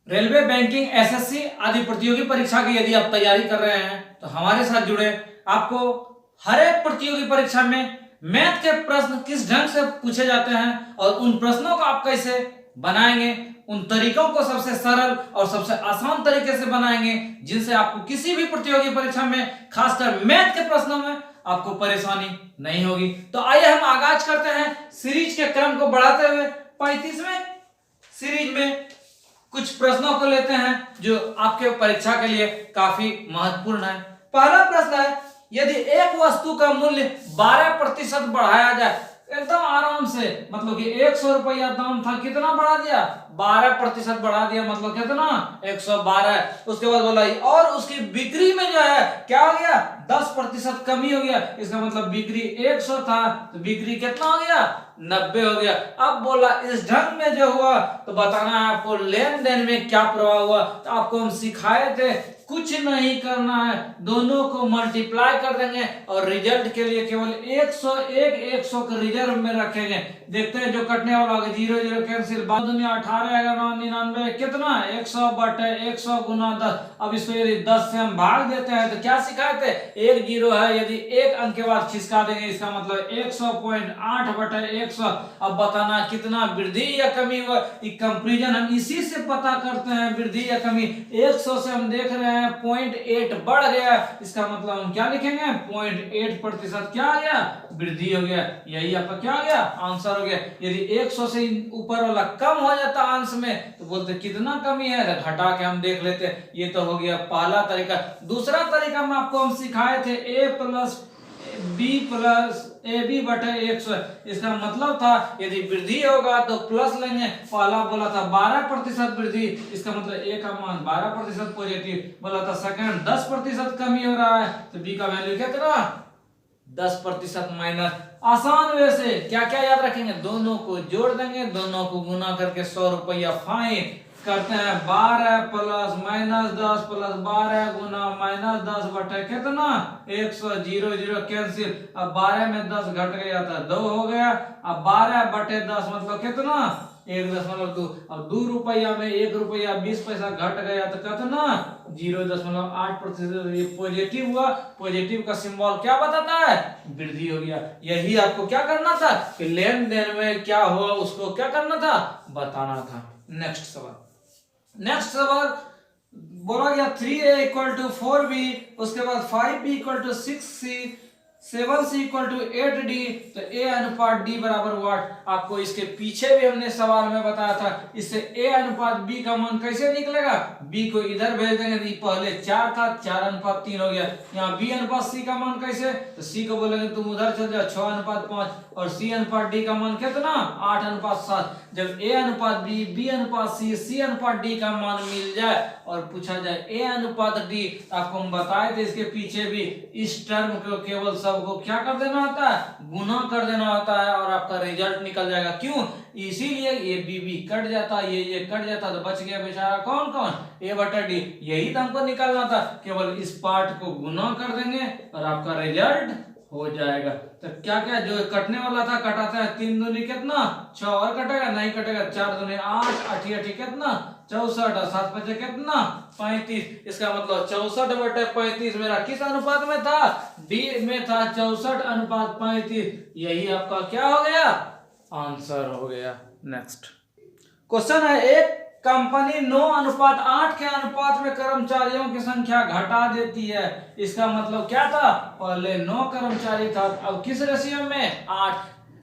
Railway, banking, SSC आदि प्रतियोगी परीक्षा की यदि आप तैयारी कर रहे हैं तो हमारे साथ जुड़े। आपको हर एक प्रतियोगी परीक्षा में मैथ के प्रश्न किस ढंग से पूछे जाते हैं और उन प्रश्नों को आप कैसे बनाएंगे, उन तरीकों को सबसे सरल और सबसे आसान तरीके से बनाएंगे जिनसे आपको किसी भी प्रतियोगी परीक्षा में खासकर मैथ के प्रश्नों में आपको परेशानी नहीं होगी। तो आइए हम आगाज करते हैं सीरीज के क्रम को बढ़ाते हुए 35वें सीरीज में कुछ प्रश्नों को लेते हैं जो आपके परीक्षा के लिए काफी महत्वपूर्ण है। पहला प्रश्न है, यदि एक वस्तु का मूल्य 12% बढ़ाया जाए, एकदम आराम से, मतलब कि 100 रुपया दाम था, कितना बढ़ा दिया, 12% बढ़ा दिया, मतलब कितना, 112। उसके बाद बोला और उसकी बिक्री में जो है क्या हो गया, 10% कमी हो गया। इसका मतलब बिक्री 100 था तो बिक्री कितना हो गया, 90 हो गया। अब बोला इस ढंग में जो हुआ तो बताना है आपको लेन देन में क्या प्रभाव हुआ। तो आपको हम सिखाए थे कुछ नहीं करना है, दोनों को मल्टीप्लाई कर देंगे और रिजल्ट के लिए केवल 100 का रिजर्व में रखेंगे। देखते हैं जो कटने वाला होगा, 0 0 कैंसिल, 18 कितना, 100/100 गुना 10। अब इसको यदि 10 से हम भाग देते हैं तो क्या सिखाए थे, 1 0 है, यदि एक अंक के बाद खिसका देंगे इसका मतलब 100.8/100। अब बताना कितना वृद्धि या कमी हुआ। कंपेरिजन हम इसी से पता करते हैं, वृद्धि या कमी। 100 से हम देख रहे हैं 0.8 बढ़ गया, इसका मतलब हम क्या लिखेंगे, 0.8% क्या आ गया, वृद्धि हो गया। यही आपका क्या हो गया, आंसर हो गया। यदि 100 से ऊपर वाला कम हो जाता अंश में तो बोलते कितना कमी है, घटा के हम देख लेते। ये तो हो गया पहला तरीका। दूसरा तरीका में आपको हम सिखाए थे a+b+ab/100। इसका मतलब था यदि वृद्धि होगा तो प्लस लेंगे। पहला बोला था 12% वृद्धि, इसका मतलब a का मान 12% पॉजिटिव। बोला था सेकंड 10% कमी हो रहा है तो b का वैल्यू कितना, 10% माइनस। आसान वे से क्या क्या याद रखेंगे, दोनों को जोड़ देंगे, दोनों को गुना करके 100 रुपया फाइन करते हैं। 12 प्लस माइनस 10 प्लस 12 गुना माइनस 10 बटे कितना, 100, 0 0 कैंसिल। अब 12 में 10 घट गया था 2 हो गया। अब 12/10 मतलब कितना, 1.2। अब 2 रुपया में 1 रुपया 20 पैसा घट गया तो कितना, 0.8%। ये पॉजिटिव हुआ। पॉजिटिव का सिंबल क्या बताता है, वृद्धि हो गया। यही आपको क्या करना था कि लेन देन में क्या हुआ उसको क्या करना था, बताना था। नेक्स्ट सवाल बोला गया 3a = 4b, उसके बाद 5b = 6c, 7c = 8d। तो a/d बराबर व्हाट, आपको इसके पीछे भी हमने सवाल में बताया था। इससे a/b का मान कैसे निकलेगा, b को इधर भेज देंगे, पहले 4 था, 4/3 हो गया। यहाँ b/c का मान कैसे, तो c को बोलेंगे तुम उधर चल जाओ, 6/5, और c/d का मान कितना, 8/7। जब a/b, b/c, c/d का मान मिल जाए और पूछा जाए a/d, आपको हम बताए थे इसके पीछे भी, इस टर्म को केवल सबको क्या कर देना होता है, गुना कर देना होता है और आपका रिजल्ट निकल जाएगा। क्यों, इसीलिए ये b कट जाता, ये कट जाता तो बच गया बेचारा कौन कौन, a/d। यही तो हमको निकालना था, केवल इस पार्ट को गुना कर देंगे और आपका रिजल्ट हो जाएगा। तो क्या क्या जो कटने वाला था कटाता है, 3 दूनी कितना, 6, और कटेगा नहीं कटेगा, 4 दूनी 8, 8 कितना, 64, और 7 5 कितना, 35। इसका मतलब 64/35 मेरा किस अनुपात में था, डी में था, 64:35। यही आपका क्या हो गया, आंसर हो गया। नेक्स्ट क्वेश्चन है, एक कंपनी 9:8 के अनुपात में कर्मचारियों की संख्या घटा देती है। इसका मतलब क्या था, पहले 9 कर्मचारी था, अब किस रेशियो में, 8।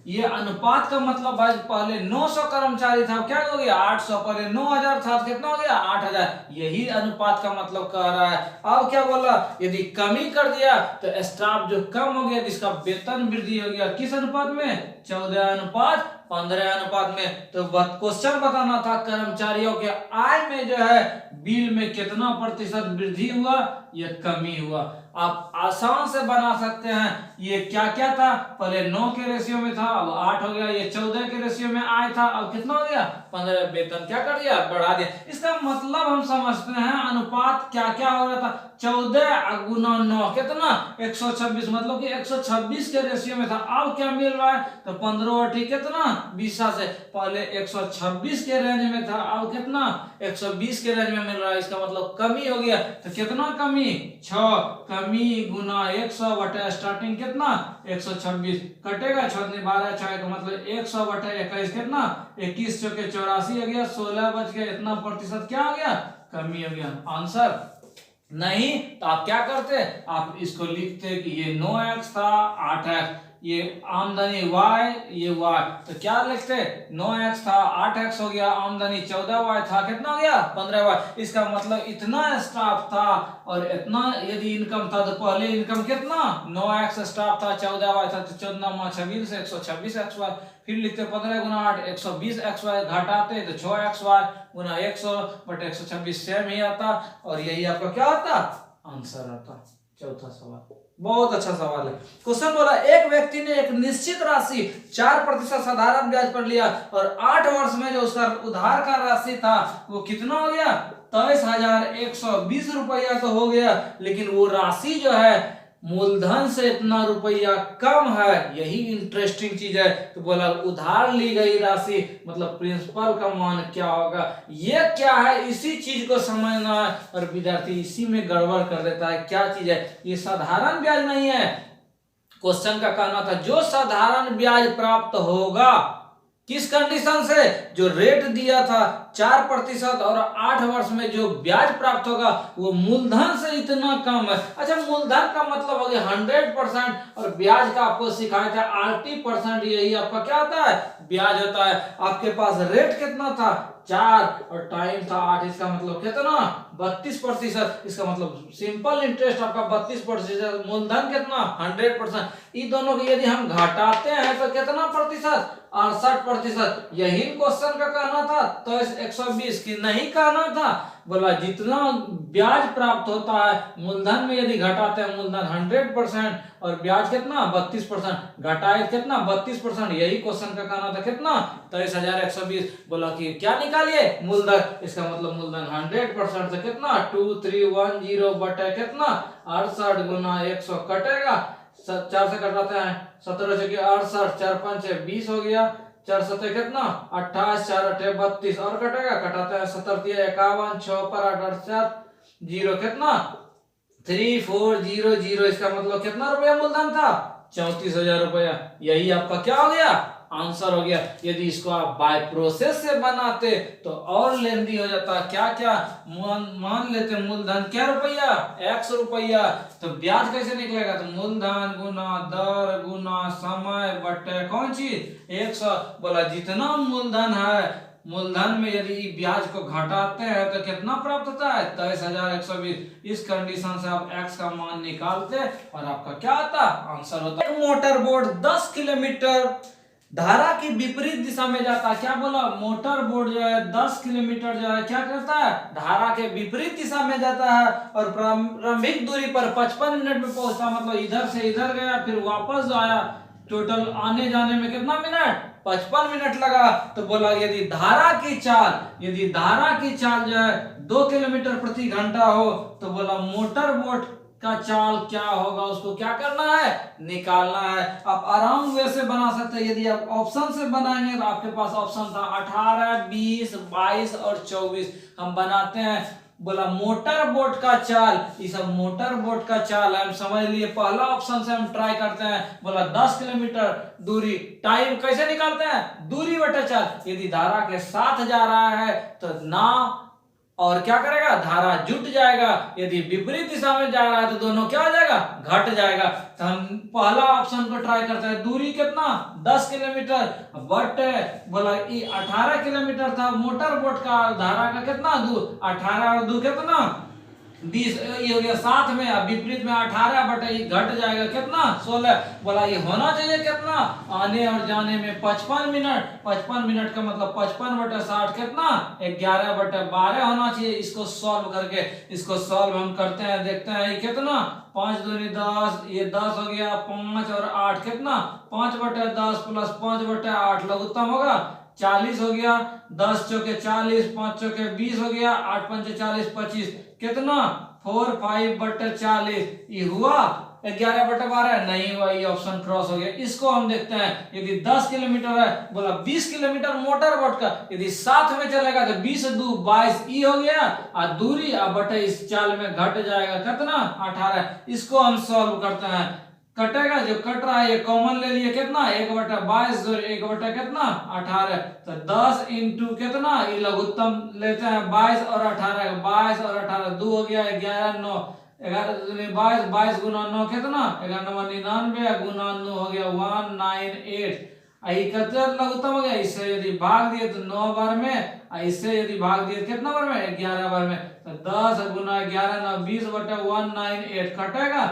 ये अनुपात का मतलब है पहले 900 कर्मचारी था, क्या हो गया 800, पहले 9000 था कितना हो गया 8000। यही अनुपात का मतलब कह रहा है। अब क्या बोला, यदि कमी कर दिया तो स्टाफ जो कम हो गया जिसका वेतन वृद्धि हो गया, किस अनुपात में, 14:15 अनुपात में। तो क्वेश्चन बताना था कर्मचारियों के आय में जो है बिल में कितना प्रतिशत वृद्धि हुआ या कमी हुआ। आप आसान से बना सकते हैं। ये क्या क्या था, पहले 9 के रेशियो में था, अब 8 हो गया। ये 14 के रेशियो में आय था, अब कितना हो गया 15। वेतन क्या कर दिया, बढ़ा दिया। इसका मतलब हम समझते हैं अनुपात क्या क्या हो रहा था, 14 गुना 9 कितना, 126, मतलब कि 126 के रेशियो में था। अब क्या मिल रहा है, तो 15 कितना 20 से पहले 126 के रेंज में था, अब कितना 120 के रेंज में मिल रहा है, इसका मतलब कमी हो गया। तो कितना कमी 6, कमी गुना 100 बटे स्टार्टिंग कितना 126, कटेगा 6 12 6 का मतलब 100 बटे 21 कितना 21 चौके 84 हो गया, 16 बच गया, इतना प्रतिशत क्या हो गया कमी हो गया। आंसर नहीं तो आप क्या करते, आप इसको लिखते कि ये 9x था 8x, ये आमदनी y, ये y, तो क्या लिखते 9x था 8x हो गया, आमदनी 14y था, कितना हो गया 15y। इसका मतलब इतना स्टाफ था और इतना यदि इनकम था तो पहले इनकम कितना 9x स्टाफ था 14y था, तो 14 26 से 126xy, फिर लिखते 15 गुना 8 120xy, घटाते तो 6xy गुना 100 बटे 126 सेम ही आता, और यही आपका क्या आता आंसर आता। चौथा सवाल बहुत अच्छा सवाल है। क्वेश्चन बोला एक व्यक्ति ने एक निश्चित राशि 4% साधारण ब्याज पर लिया और 8 वर्ष में जो उसका उधार का राशि था वो कितना हो गया 23,120 रुपया तो हो गया, लेकिन वो राशि जो है मूलधन से इतना रुपया कम है, यही इंटरेस्टिंग चीज है। तो बोला उधार ली गई राशि मतलब प्रिंसिपल का मान क्या होगा, ये क्या है इसी चीज को समझना है, और विद्यार्थी इसी में गड़बड़ कर देता है। क्या चीज है ये, साधारण ब्याज नहीं है। क्वेश्चन का कहना था जो साधारण ब्याज प्राप्त होगा किस कंडीशन से, जो रेट दिया था 4% और 8 वर्ष में जो ब्याज प्राप्त होगा वो मूलधन से इतना कम है। अच्छा मूलधन का मतलब हो गया 100% और ब्याज का आपको सिखाया था 80%, यही आपका क्या होता है ब्याज होता है। आपके पास रेट कितना था 4 और टाइम था 8, इसका मतलब कितना 32%, इसका मतलब सिंपल इंटरेस्ट आपका 32%, मूलधन कितना 100%। इन दोनों को यदि हम घटाते हैं तो कितना प्रतिशत 68%, यही क्वेश्चन का कहना था। तो 120 की नहीं कहना था, बोला जितना ब्याज प्राप्त होता है मूलधन में यदि घटाते हैं मूलधन 100% और ब्याज कितना 32%, घटाए कितना 32%, यही क्वेश्चन का कहना था कितना 23,120। बोला कि क्या निकालिए मूलधन, इसका मतलब मूलधन 100% से कितना 2310 बटे कितना 68 गुना 100 कटेगा 4 से कटाते हैं 17 से 68, 4 5 20 हो गया, 4 7 कितना 28, 4 8 32 और कटेगा, कटाते हैं 17 51, 6 पर 8 7 0 कितना 3400, इसका मतलब कितना रुपया मूलधन था 34,000 रुपया, यही आपका क्या हो गया आंसर हो गया। यदि इसको आप बाय प्रोसेस से बनाते तो और लेंदी हो जाता, क्या क्या मान लेते मूलधन क्या रुपया x रुपया, तो ब्याज कैसे निकलेगा, तो मूलधन गुना दर गुना समय बटे कौन चीज 100। बोला जितना मूलधन है मूलधन में यदि ब्याज को घटाते हैं तो कितना प्राप्त होता है 23,120। इस कंडीशन से आप x का मान निकालते और आपका क्या आता आंसर होता। एक मोटर बोट 10 किलोमीटर धारा की विपरीत दिशा में जाता है। क्या बोला मोटर बोट जो है 10 किलोमीटर जो है क्या करता है धारा के विपरीत दिशा में जाता है और प्रारंभिक दूरी पर 55 मिनट में पहुंचता, मतलब इधर से इधर गया फिर वापस आया, टोटल आने जाने में कितना मिनट 55 मिनट लगा। तो बोला यदि धारा की चाल जो है 2 किलोमीटर प्रति घंटा हो तो बोला मोटर बोट का चाल क्या होगा, उसको क्या करना है निकालना है। आप आराम वे से बना सकते हैं, यदि आप ऑप्शन से बनाएंगे तो आपके पास ऑप्शन था 18 20 22 और 24, हम बनाते हैं। बोला मोटर बोट का चाल, ये सब मोटर बोट का चाल है, हम समझ लिए। पहला ऑप्शन से हम ट्राई करते हैं, बोला 10 किलोमीटर दूरी, टाइम कैसे निकालते हैं दूरी बटा चाल। यदि धारा के साथ जा रहा है तो नाव और क्या करेगा धारा जुट जाएगा, यदि विपरीत दिशा में जा रहा है तो दोनों क्या हो जाएगा घट जाएगा। तो हम पहला ऑप्शन को ट्राई करते हैं, दूरी कितना 10 किलोमीटर बट बोला ये 18 किलोमीटर था मोटर बोट का, धारा का कितना दूर 18 और 2 कितना 20, ये हो गया साथ में, अब विपरीत में 18 बटे ये घट जाएगा कितना 16। बोला ये होना चाहिए कितना आने और जाने में 55 मिनट, 55 मिनट का मतलब 55 बटे 60 कितना 11 बटे 12 होना चाहिए। इसको सॉल्व करके इसको सॉल्व हम करते हैं, देखते हैं ये कितना 5 दूनी 10, ये 10 हो गया, 5 और 8 कितना 5 बटे 10 प्लस 5 बटे 8 लघुत्तम होगा 40 हो गया, 10 चौके 40, 5 चौके 20 हो गया, 8 पंचे 40 25 कितना 4 5 बटे 40, ये हुआ 11/12 नहीं हुआ, ये ऑप्शन क्रॉस हो गया। इसको हम देखते हैं, यदि 10 किलोमीटर है, बोला 20 किलोमीटर मोटर बोट का, यदि साथ में चलेगा तो 20 2 22 ई हो गया, और दूरी अब बटे इस चाल में घट जाएगा कितना 18। इसको हम सॉल्व करते हैं, कटेगा जो कट रहा है ये कॉमन ले लिए, कितना 1/22 जोड़ 1 कितना 18, तो 10 इंटू कितना ये लघुत्तम लेते हैं 22 और 18, 22 और 18 2 हो गया 11 9, 11 दूनी 22, 22 गुना 9 कितना 11 9 99 गुना 9 हो गया 198। आई कितना लघुत्तम हो गया, इससे यदि भाग दिए तो 9 बार में, इससे यदि भाग दिए तो कितना बार में 11 बार में, तो 10 गुना 11 9 20/198 कटेगा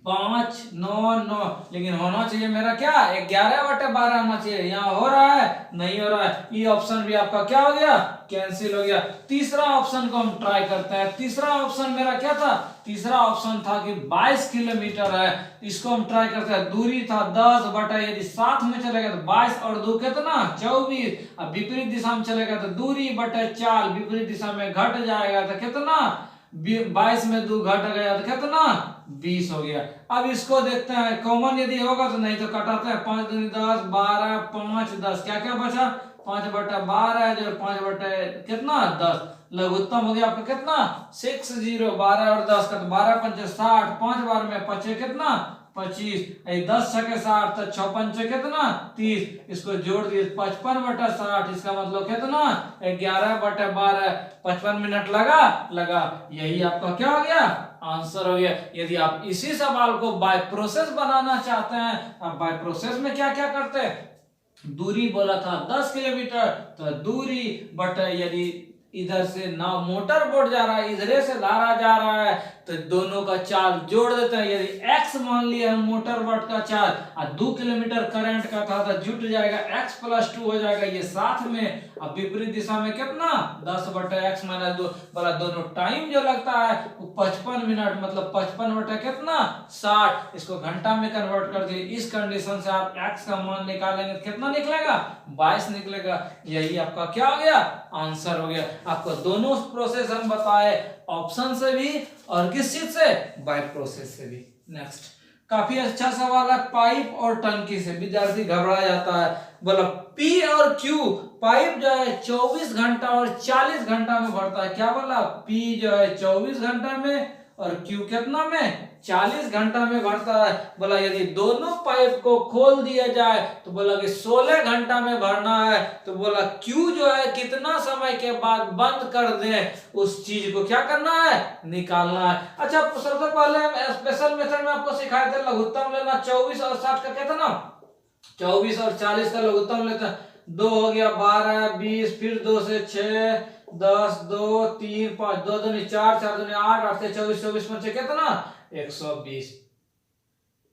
5 9 9, लेकिन होना चाहिए मेरा क्या 11/12 होना चाहिए, यहाँ हो रहा है नहीं हो रहा है, ये ऑप्शन भी आपका क्या हो गया कैंसिल हो गया। तीसरा ऑप्शन को हम ट्राई करते हैं। तीसरा ऑप्शन मेरा क्या था, तीसरा ऑप्शन था कि 22 किलोमीटर है, इसको हम ट्राई करते हैं। दूरी था 10 बटा, यदि साथ में चलेगा तो 22 और 2 कितना 24, अब विपरीत दिशा में चलेगा तो दूरी बटे चाल, विपरीत दिशा में घट जाएगा तो कितना 22 में 2 घट गया तो कितना 20 हो गया। अब इसको देखते हैं, कॉमन यदि होगा तो नहीं तो कटाते हैं, 5 दूनी 10 12 5 10, क्या क्या बचा 5/12 जो 5 कितना 10, लघुत्तम हो गया आपका कितना 6 0, 12 और 10 का, तो 12 5 60, 5 बार में 5 कितना 25, 10 6 60, तो 6 5 कितना 30, इसको जोड़ दिए 55/60, इसका मतलब कितना 11/12, 55 मिनट लगा, यही आपका क्या हो गया आंसर हो गया। यदि आप इसी सवाल को बाय प्रोसेस बनाना चाहते हैं, आप बाय प्रोसेस में क्या क्या करते हैं, दूरी बोला था 10 किलोमीटर, तो दूरी बट यदि इधर से ना मोटर बोट जा रहा है, इधरे से धारा जा रहा है, तो दोनों का चार्ज जोड़ देते हैं। यदि x मान लिया हम मोटर बोट का चार्ज और 2 किलोमीटर करंट का था, तो जुट जाएगा x + 2 हो जाएगा ये साथ में, अब विपरीत दिशा में कितना 10/x - 2, बोला दोनों टाइम जो लगता है वो 55 मिनट, मतलब 55 बटा कितना 60, इसको घंटा में कन्वर्ट कर दिए। इस कंडीशन से आप x का मान निकालेंगे तो कितना निकलेगा 22 निकलेगा। यही आपका क्या हो गया आंसर हो गया। आपको दोनों प्रोसेस हम बताए, ऑप्शन से भी और किस चीज से बाय प्रोसेस से भी। नेक्स्ट काफी अच्छा सवाल है, पाइप और टंकी से विद्यार्थी घबरा जाता है। बोला P और Q, पाइप जो है 24 घंटा और 40 घंटा में भरता है। क्या बोला P जो है 24 घंटा में और Q कितना में 40 घंटा में भरता है। बोला यदि दोनों पाइप को खोल दिया जाए तो बोला कि 16 घंटा में भरना है, तो बोला Q जो है कितना समय के बाद बंद कर दे, उस चीज को क्या करना है निकालना है। अच्छा सबसे पहले हम स्पेशल मेथड में आपको सिखाए थे लघुत्तम लेना, 24 और 60 का कितना 24 और 40 का लघुत्तम लेते हैं, 2 हो गया 12 20, फिर 2 से 6 10 2 3 5, 2 दूनी 4 4 दूनी 8 8 से 24 24 में से कितना 120,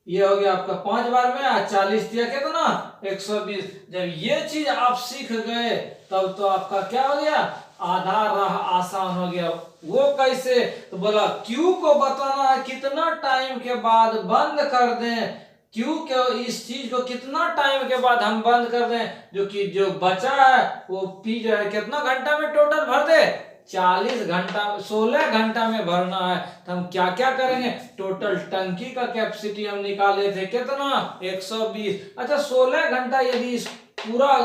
ये हो गया आपका 5 बार में 40 दिया कितना 120। जब ये चीज आप सीख गए तब तो आपका क्या हो गया आधा राह आसान हो गया। वो कैसे, तो बोला Q को बताना है कितना टाइम के बाद बंद कर दें, Q के इस चीज को कितना टाइम के बाद हम बंद कर दें, जो कि जो बचा है वो P जो है कितना घंटा में टोटल भर दे 40 घंटा 16 घंटा में भरना है। तो हम क्या क्या करेंगे, टोटल टंकी का कैपेसिटी हम निकाले थे कितना 120। अच्छा 16 घंटा यदि इस पूरा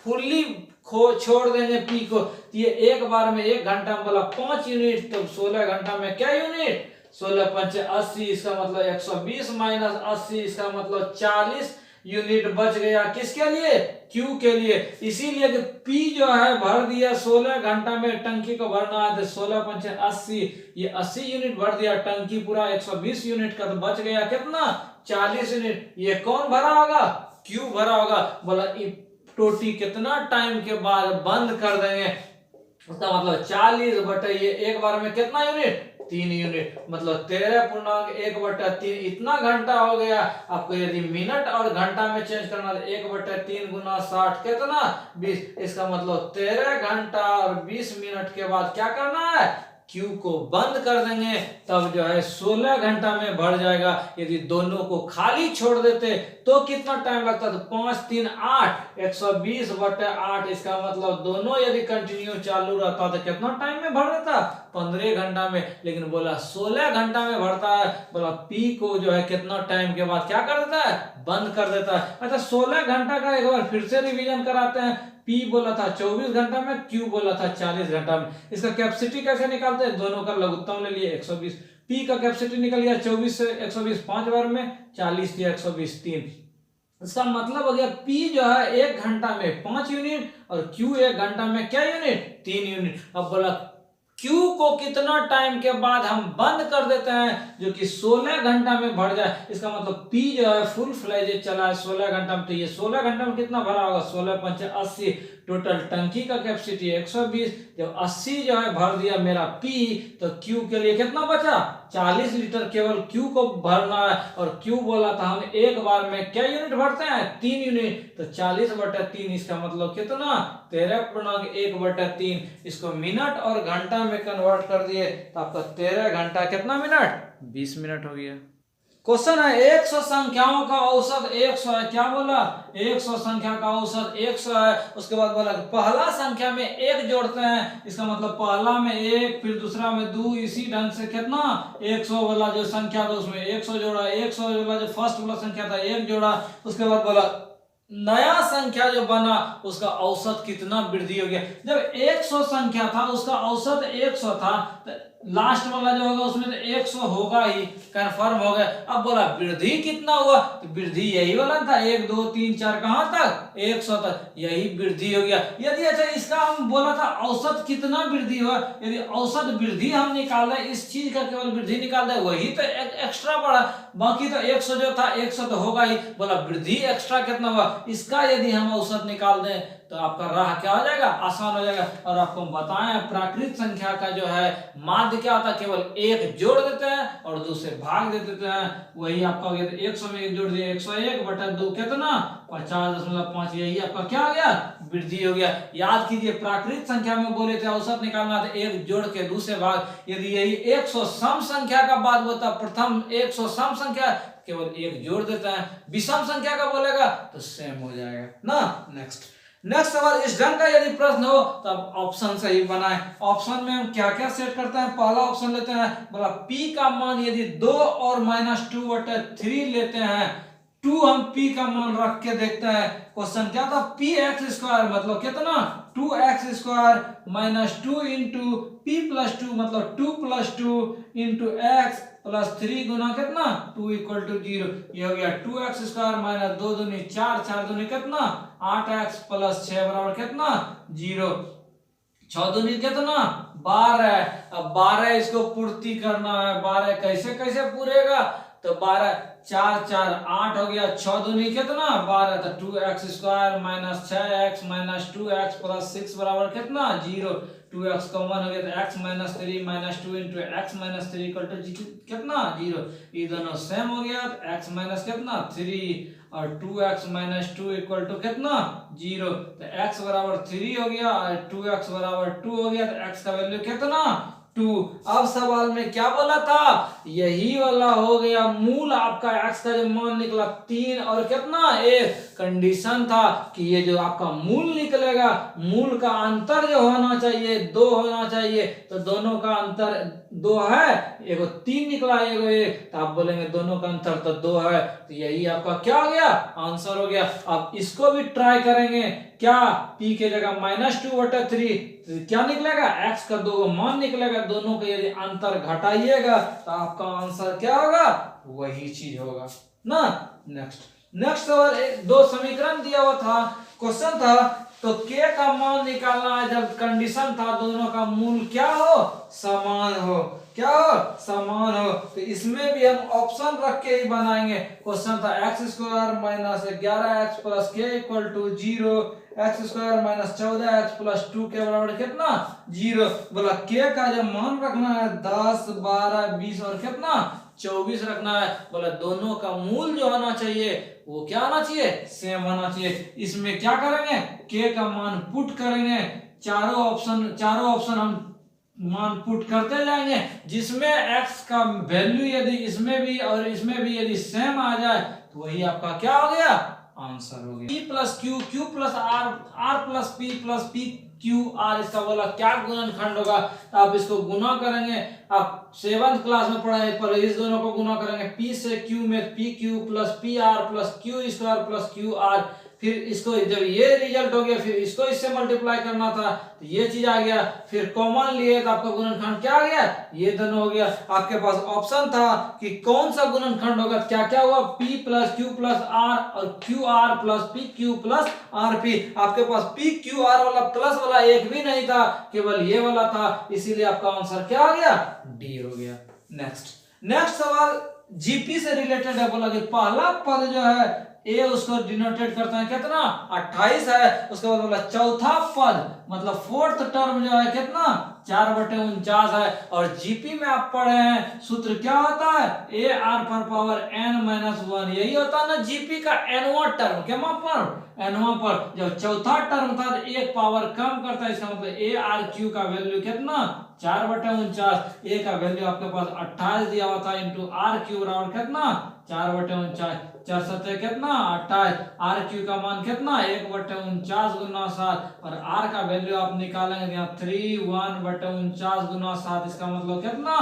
फुल्ली छोड़ देंगे P को, तो ये एक बार में 1 घंटा में बोला 5 यूनिट, तो 16 घंटा में क्या यूनिट 16 5 80, इसका मतलब 120 माइनस 80, इसका मतलब 40 यूनिट बच गया किसके लिए Q के लिए। इसीलिए कि P जो है भर दिया 16 घंटा में, टंकी को भरना है तो 16 5 80, ये 80 यूनिट भर दिया, टंकी पूरा 120 यूनिट का, तो बच गया कितना 40 यूनिट। ये कौन भरा होगा Q भरा होगा। बोला टोटी कितना टाइम के बाद बंद कर देंगे, उसका मतलब 40 बटे ये एक बार में कितना यूनिट 3 यूनिट, मतलब 13.1/3 इतना घंटा हो गया। आपको यदि मिनट और घंटा में चेंज करना है 1/3 गुना 60 कितना 20, इसका मतलब 13 घंटा और 20 मिनट के बाद क्या करना है Q को बंद कर देंगे तब जो है 16 घंटा में भर जाएगा। यदि दोनों को खाली छोड़ देते तो कितना टाइम लगता? तो 5 3 8 120/8। इसका मतलब दोनों यदि कंटिन्यू चालू रहता तो कितना टाइम में भर देता? 15 घंटा में। लेकिन बोला 16 घंटा में भरता है। बोला P को जो है कितना टाइम के बाद क्या कर देता है? बंद कर देता है। अच्छा 16 घंटा का एक बार फिर से रिवीजन कराते हैं। P बोला था 24 घंटा में, Q बोला था 40 घंटा में। इसका कैपेसिटी कैसे निकालते हैं? दोनों का लघुत्तम ले लिए 120। P का कैपेसिटी निकल गया 24 से 120 5 बार में, 40 दिया 120 3। इसका मतलब हो गया P जो है 1 घंटा में 5 यूनिट और Q 1 घंटा में क्या यूनिट? 3 यूनिट। अब बोला Q को कितना टाइम के बाद हम बंद कर देते हैं जो कि 16 घंटा में भर जाए। इसका मतलब P जो है फुल फ्लेज चला है 16 घंटा में। तो ये 16 घंटा में कितना भरा होगा? 16 5 80। टोटल टंकी का कैपेसिटी 120। जब 80 जो है भर दिया मेरा P तो Q के लिए कितना बचा? 40 लीटर केवल Q को भरना है। और Q बोला था हम एक बार में क्या यूनिट भरते हैं? 3 यूनिट। तो 40/3 इसका मतलब कितना? 13.1/3। इसको मिनट और घंटा में कन्वर्ट कर दिए तो आपका 13 घंटा कितना मिनट? 20 मिनट हो गया। क्वेश्चन है 100 संख्याओं का औसत 100 है। क्या बोला? 100 संख्या का औसत 100 है। उसके बाद बोला पहला संख्या में 1 जोड़ते हैं। इसका मतलब पहला में 1 फिर दूसरा में 2, इसी ढंग से कितना? 100 वाला जो संख्या था उसमें 100 जोड़ा। 100 वाला जो फर्स्ट वाला संख्या था 1 जोड़ा। उसके बाद बोला नया संख्या जो बना उसका औसत कितना वृद्धि हो गया। जब 100 संख्या था उसका औसत 100 था तो लास्ट वाला जो होगा उसमें तो 100 होगा ही, कंफर्म हो गया। अब बोला वृद्धि कितना हुआ? तो वृद्धि यही वाला था 1 2 3 4 कहां तक? 100 तक। यही वृद्धि हो गया। यदि अच्छा इसका हम बोला था औसत कितना वृद्धि हुआ। यदि औसत वृद्धि हम निकाल रहे इस चीज का केवल वृद्धि निकाल दे वही तो एक्स्ट्रा बढ़ा। बाकी तो 100 जो था 100 तो होगा ही। बोला वृद्धि एक्स्ट्रा कितना हुआ इसका यदि हम औसत निकाल दें तो आपका राह क्या हो जाएगा? आसान हो जाएगा। और आपको बताएं प्राकृत संख्या का जो है माध्य क्या होता है? केवल 1 जोड़ देते हैं और 2 से भाग दे देते हैं। वही आपका हो गया। 100 में 1 जोड़ दिया 101/2 कितना? 50.5। यही आपका क्या हो गया? वृद्धि हो गया। याद कीजिए प्राकृत संख्या में बोले थे औसत निकालना तो 1 जोड़ के 2 से भाग। यदि यही 100 सम संख्या का बात होता प्रथम 100 सम संख्या केवल 1 जोड़ देता है। विषम संख्या का बोलेगा तो सेम हो जाएगा ना। नेक्स्ट सवाल इस ढंग का यदि प्रश्न हो तब ऑप्शन सही बनाएं। ऑप्शन में हम क्या क्या सेट करते हैं? पहला ऑप्शन लेते हैं बोला P का मान यदि 2 और -2/3 लेते हैं। 2 हम P का मान रख के देखते हैं। क्वेश्चन क्या था? px² मतलब कितना? 2x² -2 इंटू P + 2 मतलब 2 + 2 इंटू x प्लस 3 गुना कितना? 2 = 0। ये हो गया 2x² - 2 दूनी 4 4 दूनी कितना? 8x + 6 बराबर कितना? 0। 6 दूनी कितना? 12। अब 12 इसको पूर्ति करना है। 12 कैसे कैसे पूरेगा? तो 12 4 4 8 हो गया। 6 दूनी कितना? 12। तो 2x² - 6x - 2x + 6 बराबर कितना? 0। 2x कॉमन हो गया तो x - 3 - 2 इंटू x - 3 = कितना? 0। ये दोनों सेम हो गया तो x - कितना? 3 और 2x - 2 = कितना? 0। तो x = 3 हो गया और 2x = 2 हो गया तो x का वैल्यू कितना? 2। अब सवाल में क्या बोला था? यही वाला हो गया मूल आपका x का जो मान निकला 3 और कितना? 1। कंडीशन था कि ये जो आपका मूल निकलेगा मूल का अंतर जो होना चाहिए 2 होना चाहिए। तो दोनों का अंतर 2 है। एगो 3 निकला एगो 1 तो आप बोलेंगे दोनों का अंतर तो 2 है। तो यही आपका क्या हो गया? आंसर हो गया। अब इसको भी ट्राई करेंगे। क्या? P के जगह -2/3 तो क्या निकलेगा? x का 2 मान निकलेगा। दोनों का यदि अंतर घटाइएगा तो आपका आंसर क्या होगा? वही चीज होगा ना। नेक्स्ट सवाल 2 समीकरण दिया हुआ था। क्वेश्चन था तो k का मान निकालना है जब कंडीशन था दोनों का मूल क्या हो? समान हो। क्या हो? समान हो। तो इसमें भी हम ऑप्शन रख के ही बनाएंगे। क्वेश्चन था x² - 11x + k = 0। x² - 14x + 2 के बराबर कितना? 0। बोला k का जब मान रखना है 10 12 20 और कितना? 24 रखना है। बोला दोनों का मूल जो होना चाहिए वो क्या होना चाहिए? सेम होना चाहिए। इसमें क्या करेंगे? k का मान पुट करेंगे। चारों ऑप्शन हम मान पुट करते जाएंगे, जिसमें x का वैल्यू यदि इसमें भी और इसमें भी यदि सेम आ जाए तो वही आपका क्या हो गया, आंसर हो गया। p plus Q, Q plus R, R plus P Q R, इसका बोला क्या गुणनखंड होगा। तो आप इसको गुना करेंगे, आप 7th क्लास में पढ़े पर इस दोनों को गुना करेंगे, p से q में P Q plus P R plus Q square plus Q R. फिर इसको जब ये रिजल्ट हो गया फिर इसको इससे मल्टीप्लाई करना था तो ये चीज आ गया, फिर कॉमन लिए तो आपका गुणनखंड क्या आ गया, ये दोनों हो गया। आपके पास ऑप्शन था कि कौन सा गुणनखंड होगा, क्या क्या हुआ, p plus Q plus R और Q R plus P Q plus R P. आपके पास पी क्यू आर वाला प्लस वाला एक भी नहीं था, केवल ये वाला था, इसीलिए आपका आंसर क्या आ गया, डी हो गया। नेक्स्ट सवाल जीपी से रिलेटेड है। बोला कि पहला पद जो है ए उसको डिनोटेट करते हैं कितना, 28 है। उसके बाद बोला चौथा पद मतलब फोर्थ टर्म जो है कितना, 4/49 है। और जीपी में आप पढ़े हैं सूत्र क्या होता है, ए आर पर पावर n-1, यही होता है ना जीपी का एनवा टर्म, क्या पर एनवा पर। जब चौथा टर्म था तो एक पावर कम करता है, इसका मतलब ए आर क्यू का वैल्यू कितना, 4/49। ए का वैल्यू आपके पास 28 दिया हुआ था, इंटू आर क्यू बराबर कितना, 4/49, 4 7 कितना 28, आर क्यू का मान कितना 1/49 गुना 7, और आर का वैल्यू आप निकालेंगे यहाँ 3 1/49 गुना 7, इसका मतलब कितना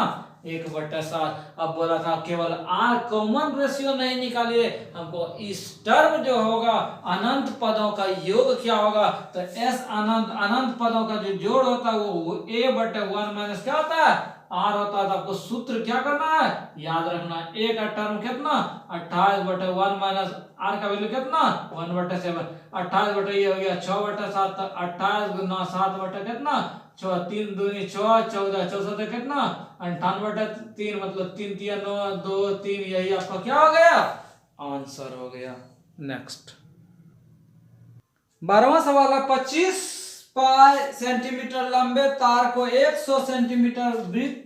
1/7। अब बोला था केवल आर कॉमन रेशियो नहीं निकालिए, हमको इस टर्म जो होगा अनंत पदों का योग क्या होगा, तो एस अनंत पदों का जो जोड़ होता है वो a/1 माइनस क्या होता है, आर होता है। तो आपको सूत्र क्या करना है, याद रखना है। ए का टर्म कितना 28/1 माइनस आर का वैल्यू कितना 1/7, 28 बटे ये हो गया 6/7, 28 गुना 7 बटे कितना 6, 3 दूनी 6, 14, 64 कितना 98/3, मतलब 3 3 9 2 3, यही आपका क्या हो गया, आंसर हो गया। नेक्स्ट 12वां सवाल है, 25 पाई सेंटीमीटर लंबे तार को 100 सेंटीमीटर वृत्त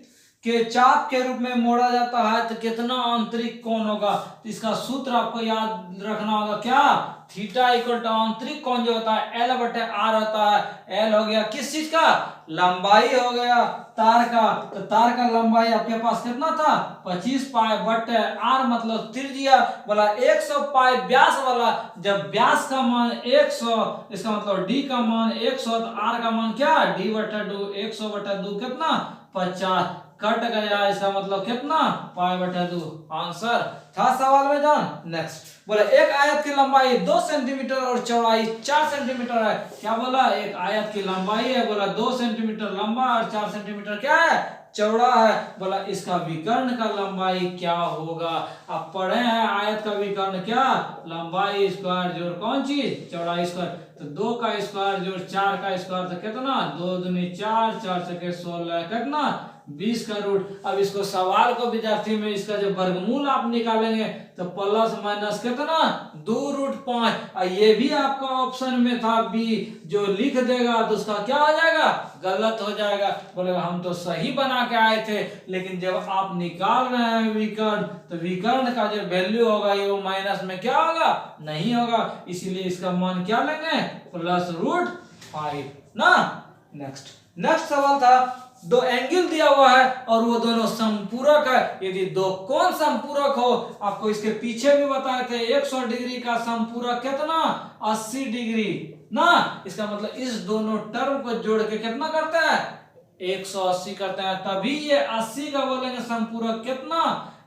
के चाप के रूप में मोड़ा जाता है तो कितना आंतरिक कोण होगा। तो इसका सूत्र आपको याद रखना होगा, क्या, थीटा इक्वल टू आंतरिक कोण जो होता है L/R होता है। L हो गया किस चीज का, लंबाई हो गया तार का, तो तार का लंबाई आपके पास कितना था 25 पाई बटे R मतलब त्रिज्या, बोला 100 पाई व्यास वाला, जब व्यास का मान 100, इसका मतलब D का मान 100 तो R का मान क्या, D/2, 100/2 कितना 50, कट गया, इसका मतलब कितना π/2, आंसर था सवाल में जान। नेक्स्ट बोला एक आयत की लंबाई 2 सेंटीमीटर और चौड़ाई 4 सेंटीमीटर है। क्या बोला, एक आयत की लंबाई है, बोला 2 सेंटीमीटर लंबा और 4 सेंटीमीटर क्या है, चौड़ा है। बोला इसका विकर्ण का लंबाई क्या होगा। आप पढ़े हैं आयत का विकर्ण क्या, लंबाई स्क्वायर जोड़ कौन चीज, चौड़ाई स्क्वायर। तो 2 का स्क्वायर जोड़ 4 का स्क्वायर तो कितना 2 दूनी 4, 4 से 16 कितना 20 का रूट। अब इसको सवाल को विद्यार्थी में इसका जो वर्गमूल आप निकालेंगे तो प्लस माइनस कितना 2√5, और ये भी आपका ऑप्शन में था बी, जो लिख देगा तो उसका क्या हो जाएगा, गलत हो जाएगा। बोलेगा हम तो सही बना के आए थे, लेकिन जब आप निकाल रहे हैं विकर्ण तो विकर्ण का जो वैल्यू होगा ये वो माइनस में क्या होगा, नहीं होगा, इसीलिए इसका मान क्या लेंगे +√5 ना। नेक्स्ट सवाल था, दो एंगल दिया हुआ है और वो दोनों संपूरक है। यदि दो कोण संपूरक हो, आपको इसके पीछे भी बताए थे 100 डिग्री का संपूरक कितना 80 डिग्री ना, इसका मतलब इस दोनों टर्म को जोड़ के कितना करता है 180 करता है, तभी ये 80 का बोलेंगे संपूरक कितना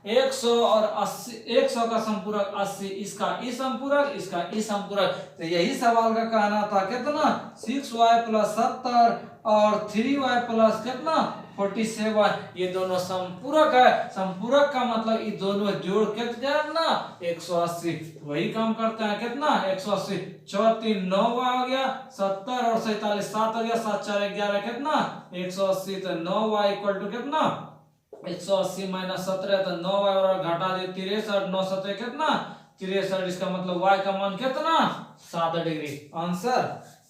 100 और 80, 100 का संपूरक 80, इसका ई संपूरक, इसका ई संपूरक। तो यही सवाल का कहना था कितना 6y + 70 और 3y + कितना 47, ये दोनों संपूरक है। संपूरक का मतलब ये दोनों जोड़ कितना 180, वही काम करते हैं कितना 180, 4 3 9y हो गया 70 और 47 7 हो गया, 7 4 11 कितना 180, तो 9y = कितना 180 - 17, तो 9y और घटा दे 63, 9 7 कितना 63, इसका मतलब y का मान कितना 7 डिग्री, आंसर।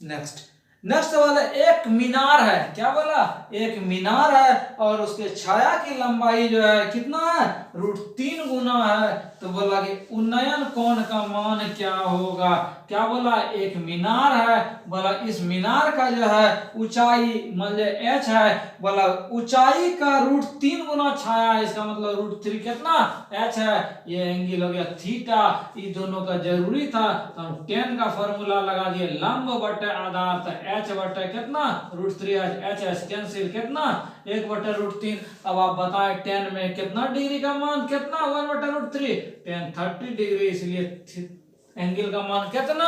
नेक्स्ट नेक्स्ट वाला एक मीनार है, क्या बोला, एक मीनार है और उसके छाया की लंबाई जो है कितना है, √3 गुना है। तो बोला कि उन्नयन कोण का मान क्या होगा, क्या बोला, एक मीनार है, बोला इस मीनार का जो है ऊंचाई मान लो h है, बोला ऊंचाई का √3 गुना छाया है, इसका मतलब √3 कितना h है, ये एंगल हो गया थीटा। ये दोनों का जरूरी था तो हम tan का फॉर्मूला लगा दिए, लंब बटे आधार, तो h बटे कितना √3, h कैंसिल कितना 1/√3। अब आप बताएं tan में कितना डिग्री का मान कितना 1/√3, tan 30 डिग्री, इसलिए एंगल का मान कितना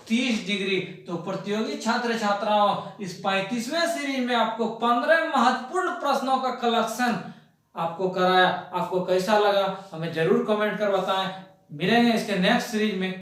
30 डिग्री। तो प्रतियोगी छात्र छात्राओं, इस 35वें सीरीज में आपको 15 महत्वपूर्ण प्रश्नों का कलेक्शन आपको कराया, आपको कैसा लगा हमें जरूर कमेंट कर बताएं। मिलेंगे इसके नेक्स्ट सीरीज में।